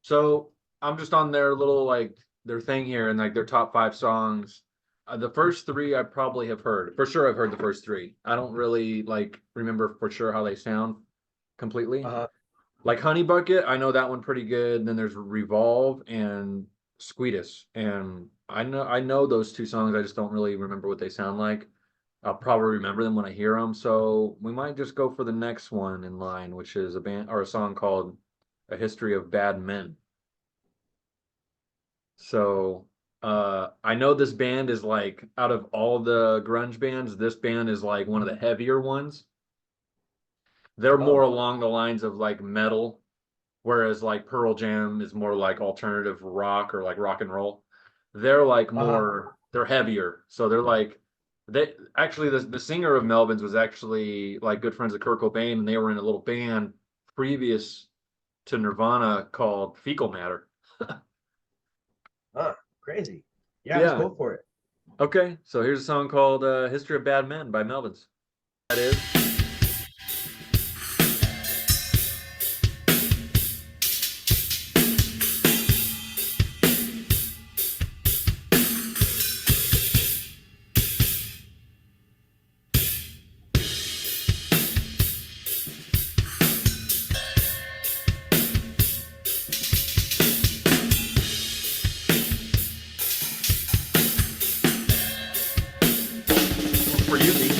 So I'm just on their little like their thing here and like their top five songs. The first three I probably have heard. For sure I've heard the first three. I don't really like remember for sure how they sound completely. Uh-huh. Like Honey Bucket, I know that one pretty good. Then there's Revolve and Squeetus. And I know those two songs. I just don't really remember what they sound like. I'll probably remember them when I hear them. So we might just go for the next one in line, which is a band or a song called A History of Bad Men. So I know this band is like out of all the grunge bands, this band is like one of the heavier ones. They're more Oh. along the lines of like metal, whereas like Pearl Jam is more like alternative rock or like rock and roll. They're like Uh-huh. they're heavier. So they're like they actually the singer of Melvins was actually like good friends of Kurt Cobain, and they were in a little band previous to Nirvana called Fecal Matter. Huh. Crazy. Yeah, let's Yeah. go for it. Okay, so here's a song called History of Bad Men by Melvins. That is. For you, D.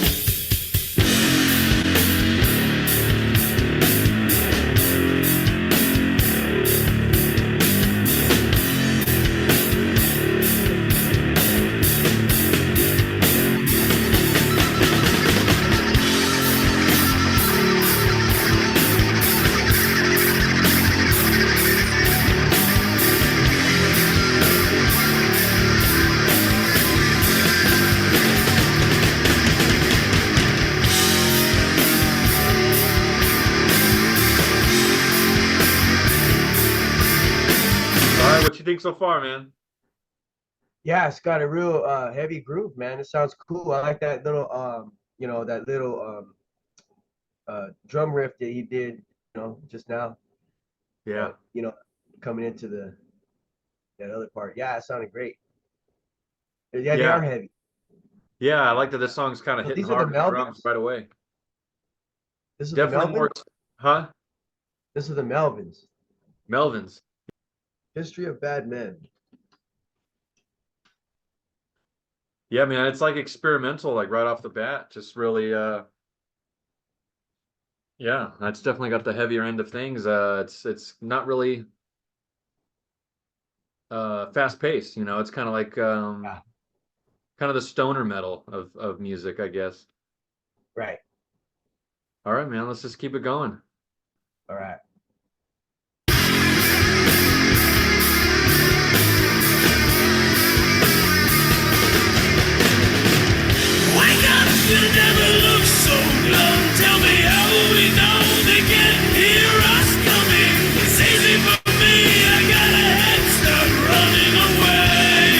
All right, what you think so far, man? Yeah, it's got a real heavy groove, man. It sounds cool. I like that little that little drum riff that he did, just now. Yeah. Coming into the that other part. Yeah, it sounded great. Yeah, they Yeah. are heavy. Yeah, I like that this song's kind of So hitting these are the hard with the drums Melvins. right away. This is the Definitely more, Melvins. huh? This is the Melvins. Melvins. History of Bad Men. Yeah, man, it's like experimental, like right off the bat. Just really, yeah, that's definitely got the heavier end of things. It's not really fast paced, you know. It's kind of like Yeah, kind of the stoner metal of music, I guess. right. All right, man, let's just keep it going. All right. Wake up, you never look so glum. Tell me how we know they can hear us coming. It's easy for me, I got a head start running away.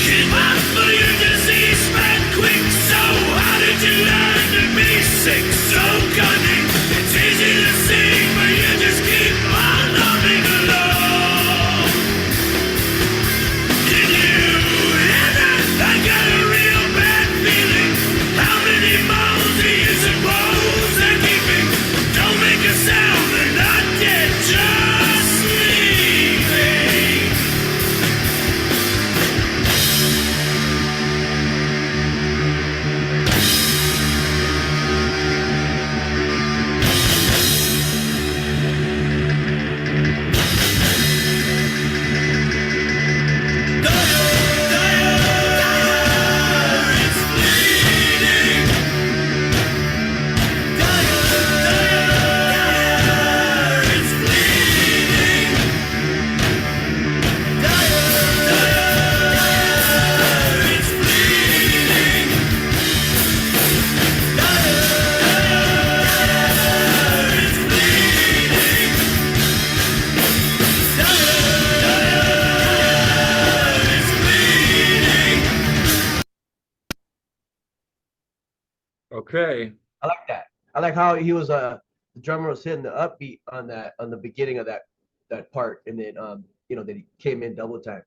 Keep up for your disease spread quick. So how did you learn to be sick? So cunning. It's easy to see, but you just keep on humming along. Did you hear that? I got a real bad feeling. How many miles do you suppose they're keeping? Don't make a sound, they're not dead, just sleeping. It's bleeding. It's bleeding. It's bleeding. It's bleeding. It's bleeding. Okay. I like that. I like how he was the drummer was hitting the upbeat on the beginning of that part, and then then he came in double time.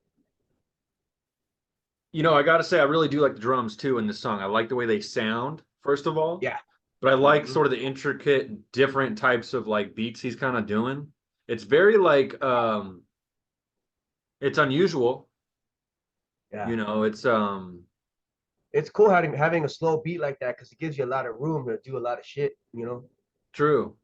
I gotta say, I really do like the drums too in this song. I like the way they sound, first of all, Yeah. but I like Hmm. sort of the intricate, different types of like beats he's kind of doing. It's very like it's unusual, Yeah. it's It's cool having a slow beat like that because it gives you a lot of room to do a lot of shit. true.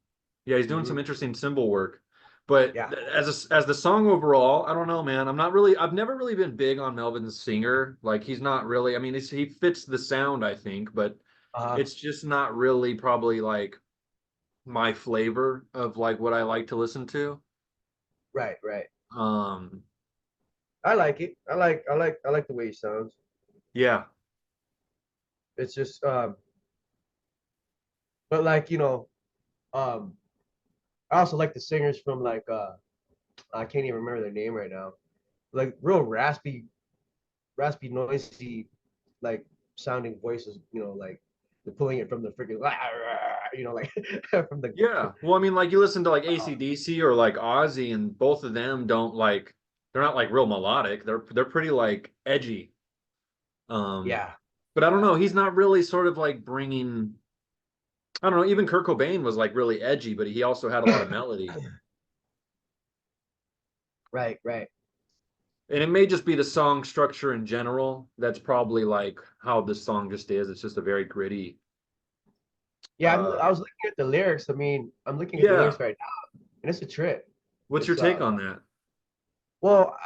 Yeah, he's doing Hmm. some interesting cymbal work. But Yeah. as the song overall, I don't know, man. I've never really been big on Melvin's singer. Like he's not really, I mean, he fits the sound, I think, but Uh, it's just not really probably like my flavor of like what I like to listen to. right, right. Um, I like it. I like the way he sounds. yeah, It's just but like um I also like the singers from like I can't even remember their name right now. Like real raspy, noisy, like sounding voices. Like they're pulling it from the freaking like from the yeah. Well, I mean, like you listen to like AC/DC or like Ozzy, and both of them don't like they're not like real melodic. They're pretty like edgy. Um, yeah, but I don't yeah, know. He's not really sort of like bringing. I don't know. Even Kurt Cobain was like really edgy, but he also had a lot of melody. right, right. And it may just be the song structure in general. That's probably like how this song just is. It's just a very gritty. Yeah, I was looking at the lyrics. I mean, I'm looking at the Yeah. lyrics right now, and it's a trip. What's your It's take on that? well,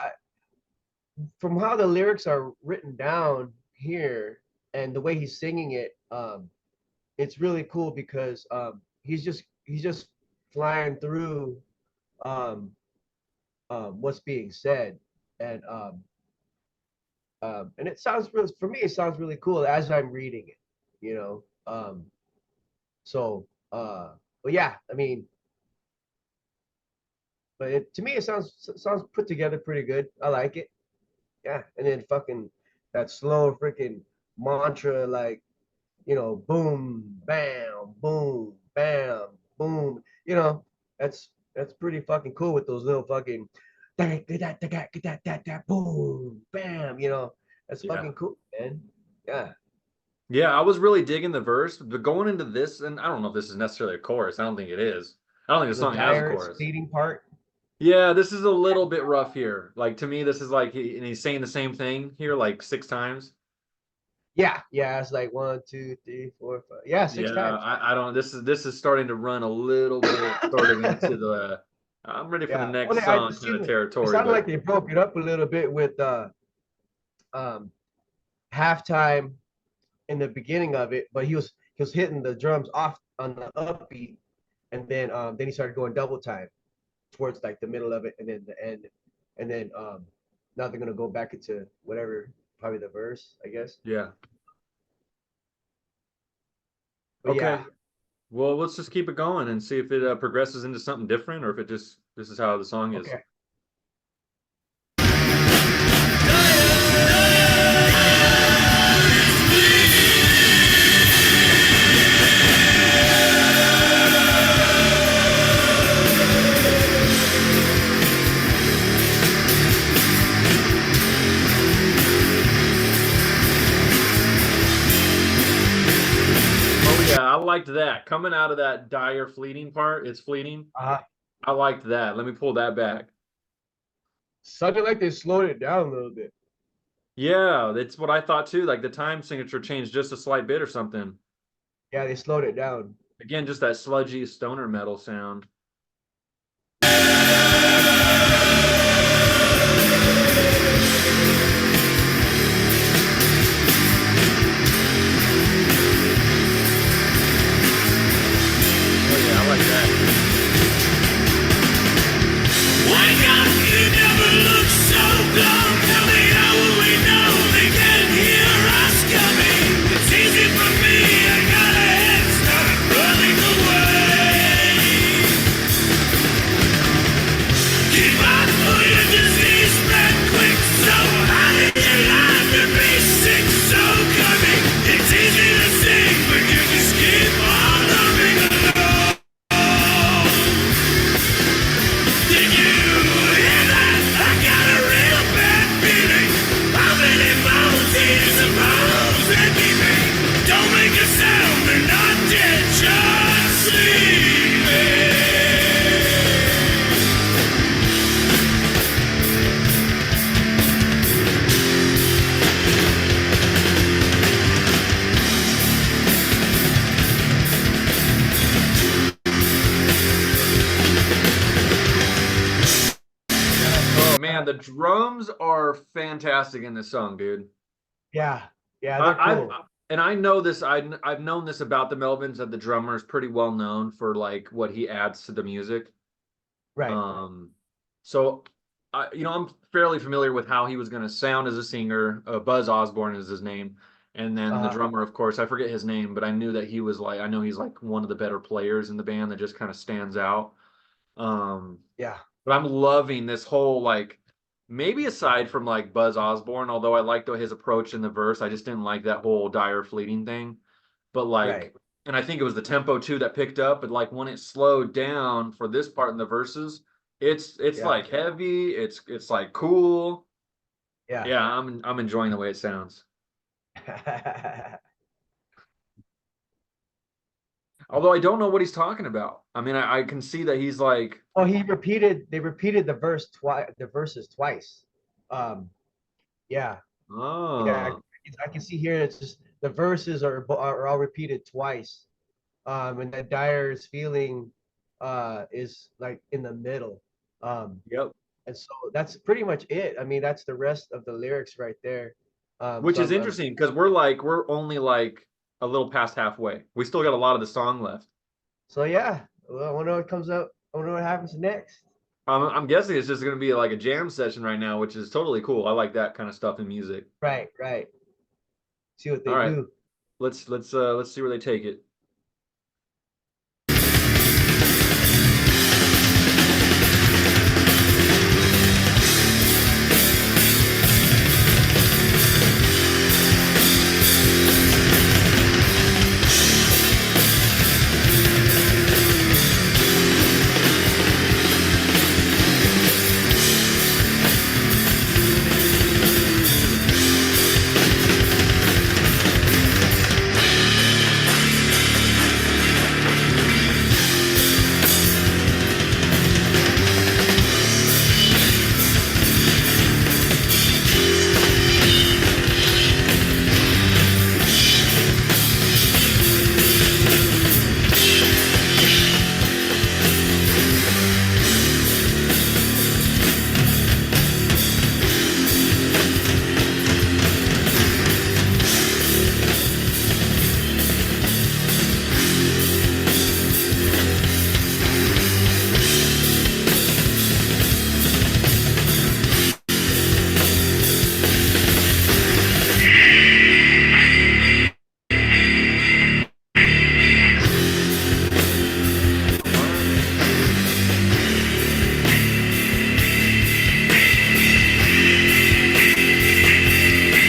from how the lyrics are written down here and the way he's singing it, it's really cool because he's just flying through um, what's being said, and and it sounds real for me. It sounds really cool as I'm reading it, you know. So, but yeah, I mean, but to me, it sounds put together pretty good. I like it. Yeah, and then fucking that slow freaking mantra, like boom, bam, boom, bam, boom. That's pretty fucking cool with those little fucking boom, bam. That's Yeah. fucking cool, man. Yeah. Yeah, I was really digging the verse, but going into this, and I don't know if this is necessarily a chorus. I don't think it is. I don't think the The song has a dire chorus. speeding part. Yeah, this is a little bit rough here. Like to me, this is like and he's saying the same thing here like six times. Yeah, yeah. It's like 1, 2, 3, 4, 5. Yeah, six Yeah, times. I don't. This is starting to run a little bit sort of into the. I'm ready for the Yeah. Well, next I song just kind seemed of it territory, sounded but like they broke it up a little bit with um halftime in the beginning of it, but he was hitting the drums off on the upbeat, and then he started going double time towards like the middle of it, and then the end, and then now they're gonna go back into whatever, probably the verse, I guess. yeah. But yeah, Okay. Well, let's just keep it going and see if it progresses into something different or if it just this is how the song is. okay. Oh yeah, I liked that. Coming out of that dire fleeting part, it's fleeting. I liked that. Let me pull that back. Sounded like they slowed it down a little bit. Yeah, that's what I thought too. Like the time signature changed just a slight bit or something. Yeah, they slowed it down. Again, just that sludgy stoner metal sound. Oh yeah, I like that. Wake up, you never look so glum. Tell me how will we know they can hear us coming? It's easy for me, I got a head start running away. man, the drums are fantastic in this song, dude. Yeah, yeah, they're I, cool. and I know this. I've known this about the Melvins, that the drummer is pretty well known for like what he adds to the music. Right. Um, so I'm fairly familiar with how he was going to sound as a singer. Buzz Osborne is his name, and then the Uh, drummer, of course, I forget his name, but I knew that he was like, I know he's like one of the better players in the band that just kind of stands out. Um, yeah, but I'm loving this whole like, maybe aside from like Buzz Osborne, although I liked his approach in the verse, I just didn't like that whole dire fleeting thing. But right. like, and I think it was the tempo too that picked up. But like when it slowed down for this part in the verses, it's Yeah, like heavy. It's like cool. yeah. Yeah, I'm enjoying the way it sounds. Although I don't know what he's talking about. I mean, I can see that he's like, Oh, they repeated the verses twice. Um, yeah, yeah. oh, I can see here it's just the verses are all repeated twice. And that Dyer's feeling is like in the middle. yep. And so that's pretty much it. I mean, that's the rest of the lyrics right there. Which is interesting because we're only like a little past halfway. We still got a lot of the song left. So yeah, well, I wonder what comes up. I wonder what happens next. I'm guessing it's just going to be like a jam session right now, which is totally cool. I like that kind of stuff in music. Right, right. See what All they right, do. let's see where they take it.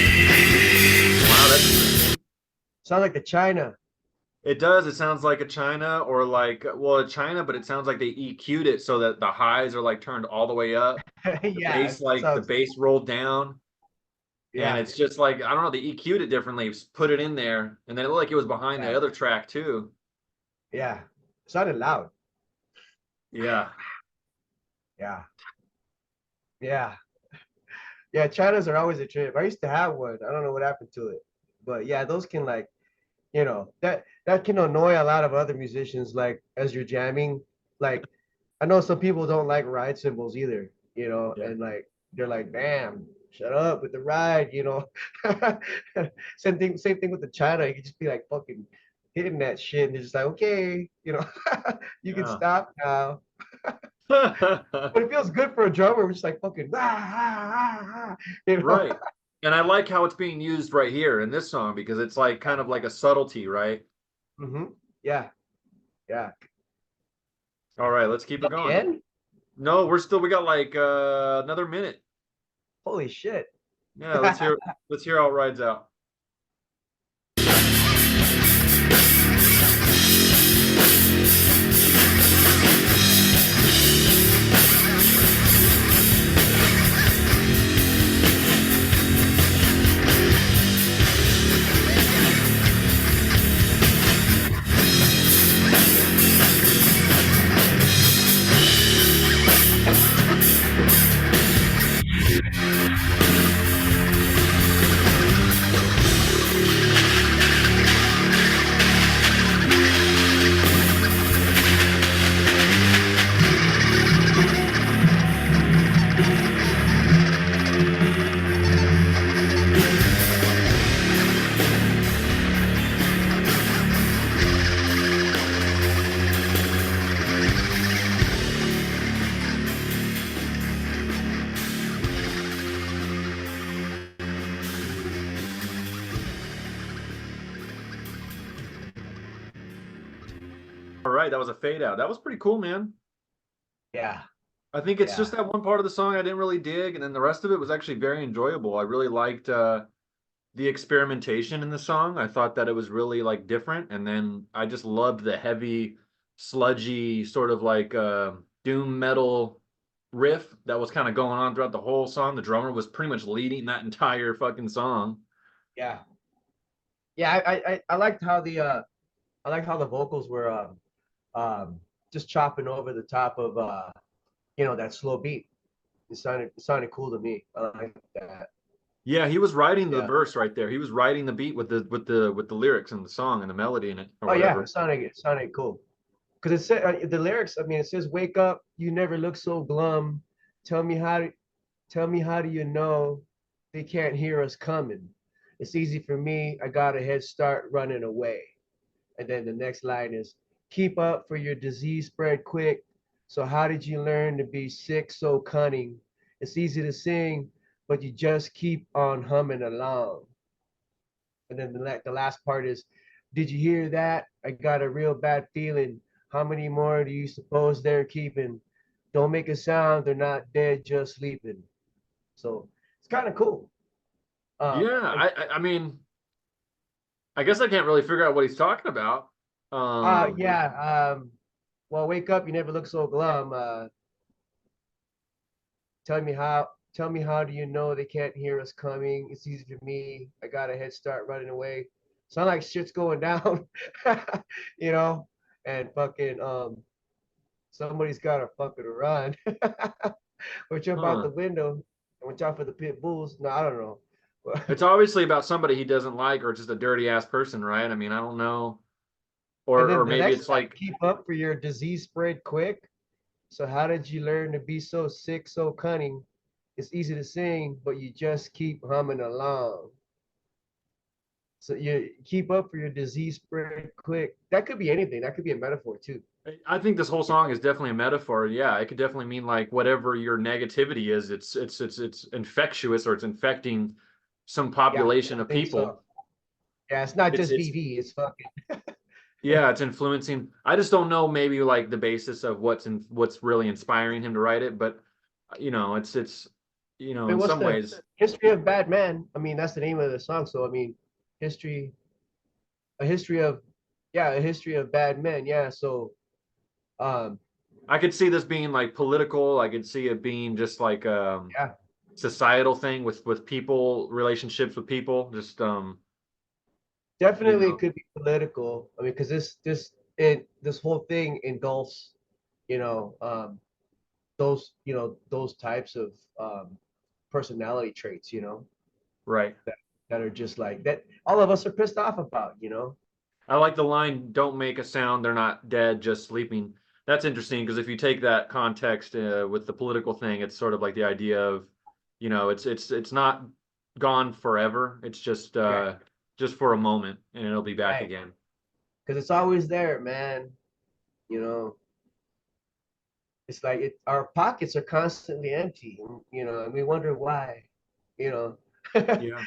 Wow, that's Sound like the China. it does. It sounds like a China or like, well, a China, but it sounds like they EQ'd it so that the highs are like turned all the way up. The Yeah, bass, like the sounds bass rolled down. And yeah, it's just like, I don't know, they EQ'd it differently, put it in there, and then it looked like it was behind the yeah, other track too. yeah. Sounded loud. Yeah. Yeah, yeah, yeah. Chinas are always a trip. I used to have one. I don't know what happened to it, but yeah, those can like that can annoy a lot of other musicians. Like as you're jamming, like I know some people don't like ride cymbals either. Yeah. And like they're like, damn, shut up with the ride. Same thing with the China. You can just be like fucking hitting that shit, and they're just like, okay, you can Yeah. stop now. But it feels good for a drummer, which is like fucking Right. And I like how it's being used right here in this song because it's like kind of like a subtlety, right? hmm Yeah, yeah. All right, let's keep it At the going. end? No, we got like another minute. Holy shit. Yeah, let's hear how it rides out. right. That was a fade out. That was pretty cool, man. Yeah, I think it's just yeah, that one part of the song I didn't really dig, and then the rest of it was actually very enjoyable. I really liked the experimentation in the song. I thought that it was really like different, and then I just loved the heavy, sludgy sort of like doom metal riff that was kind of going on throughout the whole song. The drummer was pretty much leading that entire fucking song. yeah, yeah. I liked how the I liked how the vocals were just chopping over the top of that slow beat. It sounded cool to me. I like that. Yeah, he was writing the Yeah. verse right there. He was writing the beat with the lyrics and the song and the melody in it or Oh yeah, whatever. it sounded cool. Because it said the lyrics. I mean, it says, "Wake up, you never look so glum. Tell me how to, tell me how do you know they can't hear us coming? It's easy for me. I got a head start running away." And then the next line is, "Keep up for your disease spread quick. So how did you learn to be sick so cunning? It's easy to sing, but you just keep on humming along." And then the last part is, "Did you hear that? I got a real bad feeling. How many more do you suppose they're keeping? Don't make a sound. They're not dead, just sleeping." So it's kind of cool. Yeah, And I mean, I guess I can't really figure out what he's talking about. Um, yeah. Well, wake up. You never look so glum. Tell me how do you know they can't hear us coming? It's easy for me. I got a head start running away. Sound like shit's going down, you know, and fucking somebody's gotta fucking run or jump out huh. the window and watch out for the pit bulls. No, I don't know. It's obviously about somebody he doesn't like or just a dirty ass person, right? I mean, I don't know. And Or then the maybe next it's line, like, keep up for your disease spread quick. So how did you learn to be so sick, so cunning? It's easy to sing, but you just keep humming along. So you keep up for your disease spread quick. That could be anything. That could be a metaphor too. I think this whole song is definitely a metaphor. Yeah, it could definitely mean like whatever your negativity is, it's infectious or it's infecting some Yeah, population I of think people. so. Yeah, it's not It's just it's VD. It's fucking. yeah, it's influencing. I just don't know maybe like the basis of what's really inspiring him to write it, but it's I mean, in what's some the ways, history of bad men? I mean, that's the name of the song. So I mean, history, a history of, yeah, a history of bad men. Yeah. So um, I could see this being like political. I could see it being just like yeah, societal thing with people, relationships with people, just you definitely it know, could be political. I mean, because this whole thing engulfs, you know, those types of personality traits. right. That that are just like that. All of us are pissed off about. I like the line, "Don't make a sound, they're not dead, just sleeping." That's interesting because if you take that context with the political thing, it's sort of like the idea of, it's not gone forever. It's Right, just for a moment, and it'll be back right. again. Because it's always there, man. You know, it's like our pockets are constantly empty, and we wonder why. You know. Yeah.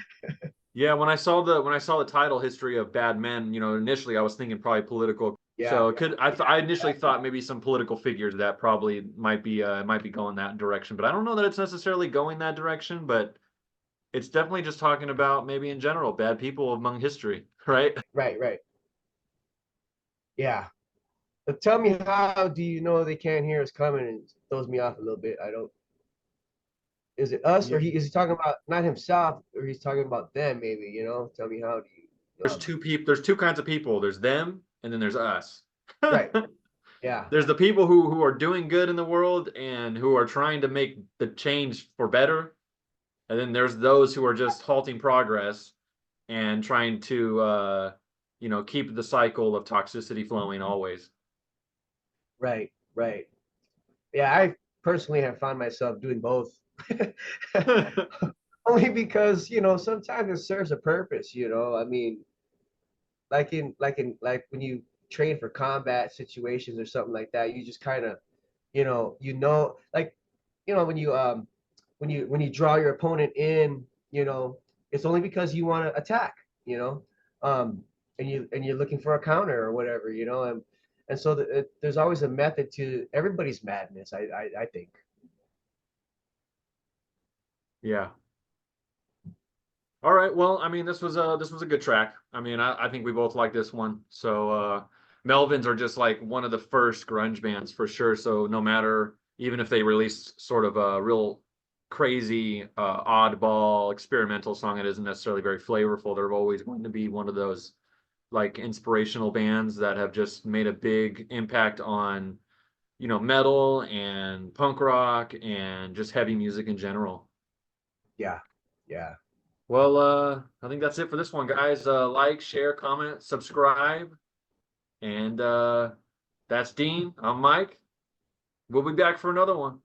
Yeah, when I saw the title "History of Bad Men," initially I was thinking probably political. Yeah, So it could I initially thought maybe some political figures that probably might be going that direction, but I don't know that it's necessarily going that direction, but it's definitely just talking about maybe in general bad people among history, right? right, right. Yeah. But tell me, how do you know they can't hear us coming? And it throws me off a little bit. I don't. Is it us, Yeah. or is he talking about not himself, or he's talking about them? Maybe. Tell me, how do you? There's two kinds of people. There's them and then there's us. Right. Yeah. There's the people who are doing good in the world and who are trying to make the change for better. And then there's those who are just halting progress and trying to keep the cycle of toxicity flowing always. Right. Right. Yeah. I personally have found myself doing both. Only because sometimes it serves a purpose. I mean, like when you train for combat situations or something like that, you just kind of like when you draw your opponent in, it's only because you want to attack, you know, um, and you're looking for a counter or whatever, And so there's always a method to everybody's madness. I think. Yeah. All right. Well, I mean, this was a good track. I mean, I think we both like this one. So Melvins are just like one of the first grunge bands for sure. So no matter, even if they release sort of a real crazy oddball experimental song, it isn't necessarily very flavorful. They're always going to be one of those like inspirational bands that have just made a big impact on, metal and punk rock and just heavy music in general. Yeah, yeah. Well, I think that's it for this one, guys. Like, share, comment, subscribe. And that's Dean. I'm Mike. We'll be back for another one.